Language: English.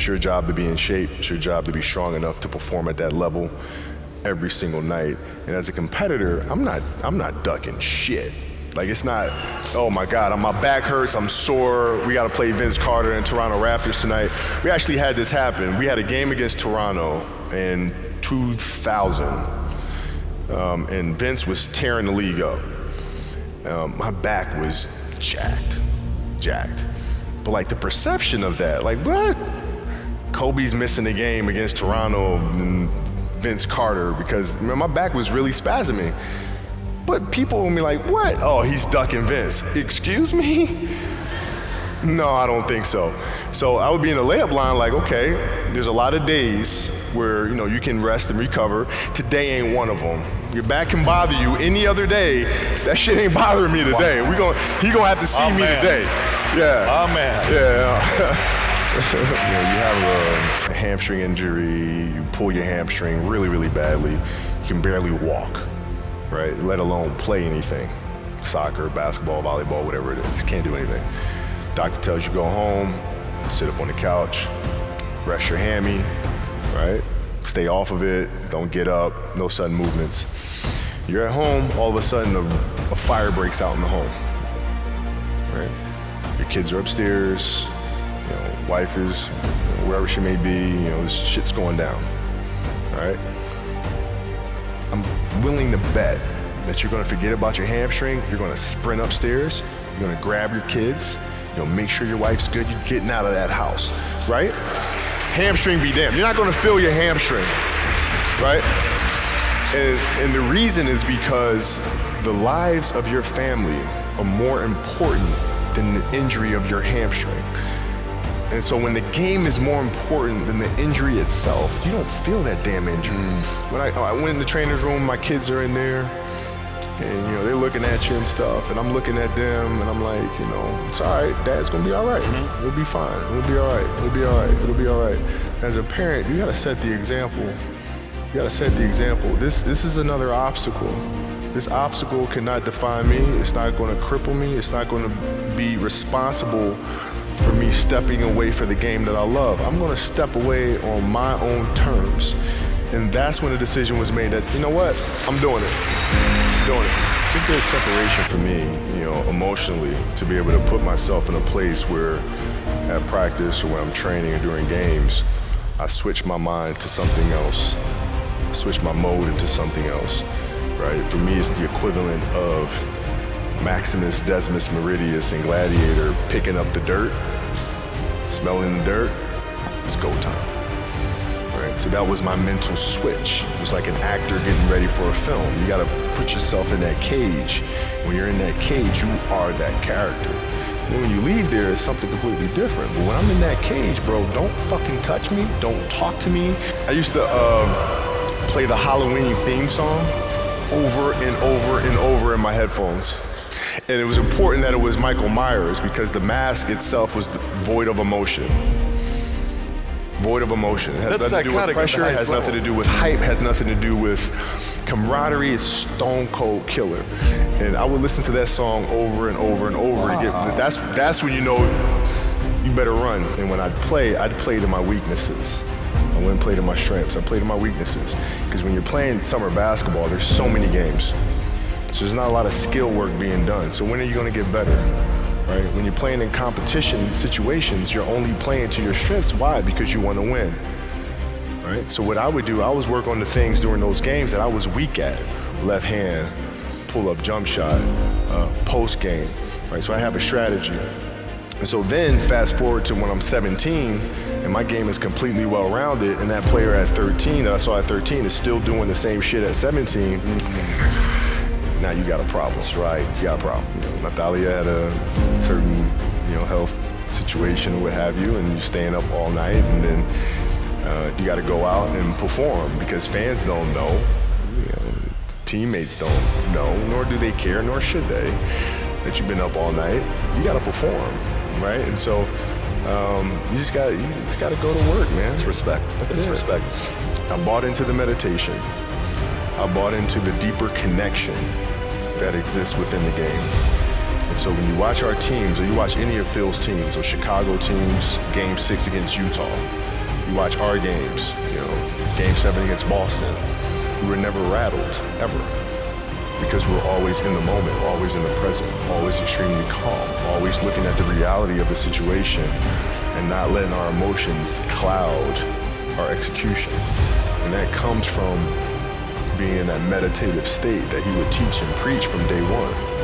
It's your job to be in shape. It's your job to be strong enough to perform at that level every single night. And as a competitor, I'm not ducking shit. Like, it's not, oh my God, my back hurts, I'm sore, we gotta play Vince Carter and Toronto Raptors tonight. We actually had this happen. We had a game against Toronto in 2000, and Vince was tearing the league up. My back was jacked. But like the perception of that, like what? Kobe's missing the game against Toronto and Vince Carter because my back was really spasming. But people will be like, what? Oh, he's ducking Vince. Excuse me? No, I don't think so. So I would be in the layup line like, okay, there's a lot of days where you can rest and recover. Today ain't one of them. Your back can bother you any other day. That shit ain't bothering me today. He gonna have to see me today. Yeah. Oh man. Yeah. You have a hamstring injury, you pull your hamstring really, really badly, you can barely walk, right? Let alone play anything. Soccer, basketball, volleyball, whatever it is, can't do anything. Doctor tells you go home, sit up on the couch, rest your hammy, right? Stay off of it, don't get up, no sudden movements. You're at home, all of a sudden a fire breaks out in the home, right? Your kids are upstairs, wife is wherever she may be, this shit's going down, all right? I'm willing to bet that you're gonna forget about your hamstring, you're gonna sprint upstairs, you're gonna grab your kids, make sure your wife's good, you're getting out of that house, right? Hamstring be damned. You're not gonna feel your hamstring, right? And the reason is because the lives of your family are more important than the injury of your hamstring. And so when the game is more important than the injury itself, you don't feel that damn injury. When I went in the trainer's room, my kids are in there, and they're looking at you and stuff, and I'm looking at them, and I'm like, it's all right, Dad's gonna be all right. We'll be fine. We'll be all right. We'll be all right. It'll be all right. As a parent, you gotta set the example. You gotta set the example. This is another obstacle. This obstacle cannot define me. It's not gonna cripple me. It's not gonna be responsible for me stepping away for the game that I love. I'm gonna step away on my own terms. And that's when the decision was made that, what, I'm doing it. It's a good separation for me, emotionally, to be able to put myself in a place where at practice or when I'm training or during games, I switch my mind to something else. I switch my mode into something else, right? For me, it's the equivalent of Maximus, Decimus, Meridius, and Gladiator picking up the dirt, smelling the dirt, it's go time. Right? So that was my mental switch. It was like an actor getting ready for a film. You gotta put yourself in that cage. When you're in that cage, you are that character. And then when you leave there, it's something completely different. But when I'm in that cage, bro, don't fucking touch me, don't talk to me. I used to play the Halloween theme song over and over and over in my headphones. And it was important that it was Michael Myers because the mask itself was void of emotion. Void of emotion. It has nothing to do with pressure, it has nothing to do with hype, has nothing to do with camaraderie. It's stone cold killer. And I would listen to that song over and over and over to get, that's when you know you better run. And when I'd play to my weaknesses. I wouldn't play to my strengths, I play to my weaknesses. Because when you're playing summer basketball, there's so many games. So there's not a lot of skill work being done. So when are you gonna get better, right? When you're playing in competition situations, you're only playing to your strengths. Why? Because you wanna win, right? So what I would do, I was work on the things during those games that I was weak at. Left hand, pull-up jump shot, post game, right? So I have a strategy. And so then fast forward to when I'm 17, and my game is completely well-rounded, and that player at 13 that I saw at 13 is still doing the same shit at 17, now you got a problem. That's right. You got a problem. Natalia had a certain, health situation or what have you, and you're staying up all night, and then you got to go out and perform because fans don't know, teammates don't know, nor do they care, nor should they, that you've been up all night. You got to perform, right? And so you just got to go to work, man. It's respect. That's it. Respect. I bought into the meditation. I bought into the deeper connection that exists within the game. And so when you watch our teams, or you watch any of Phil's teams, or Chicago teams, Game 6 against Utah, You watch our games, Game 7 against Boston. We were never rattled, ever. Because we're always in the moment, always in the present, always extremely calm, always looking at the reality of the situation and not letting our emotions cloud our execution. And that comes from being in that meditative state that he would teach and preach from day one.